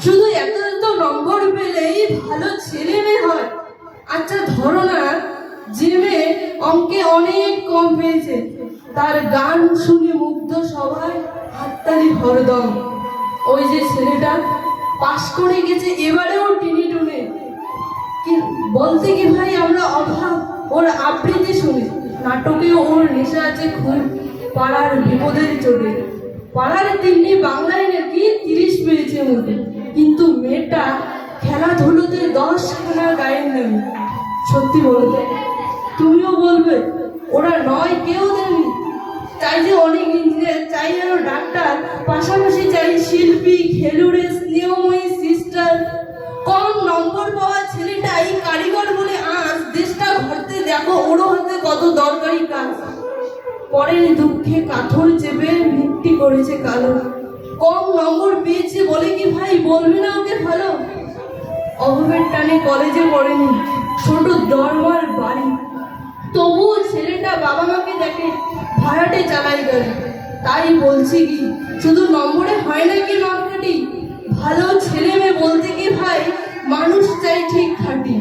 শুধু এত এত নম্বর পেলেই ভালো ছেলে মেয়ে হয়? আচ্ছা ধরো না, যে মেয়ে অঙ্কে অনেক কম পেয়েছে, তার গান শুনে মুগ্ধ সবাই, হাততালি হরদম। ওই যে ছেলেটা পাশ করে গেছে এবারেও টিনি টুনে, বলতে কি ভাই আমরা অভাব ওর আবৃত্তি শুনি। নাটকে ওর নেশা আছে খুব, পাড়ার বিপদের চোটে। পাড়ার তিন্নি বাংলায় নাকি 30 পেয়েছে মধ্যে, কিন্তু মেয়েটা খেলাধুলোতে 10খানা গায়ের নেই। সত্যি বলতে তুমিও বলবে ওরা নয় কেউ দেয়নি। চাই যে অনেক ইঞ্জিনিয়ার, চাই যেন ডাক্তার, পাশাপাশি চাই শিল্পী, খেলুড়ে, স্নেহময়ী সিস্টার। কম নম্বর পাওয়া ছেলেটাই কারিগর বলে আজ দেশটা ঘরতে দেখো ওরও হাতে কত দরকারি কাজ। পরের দুঃখে কাঠল চেপে মুক্তি করেছে কালো। কম নম্বর পেয়েছে বলে কি ভাই বলবে না ওকে ভালো? অভাবের টানে কলেজে পড়েনি, ছোট দরমার বাড়ি, তবুও ছেলেটা বাবা মাকে দেখে ভাড়াটে চালাই গাড়ি। তাই বলছি কি, শুধু নম্বরে হয় নাকি নটকাটি? ভালো ছেলে মেয়ে বলতে কি ভাই মানুষ চাই ঠিক খাঁটি।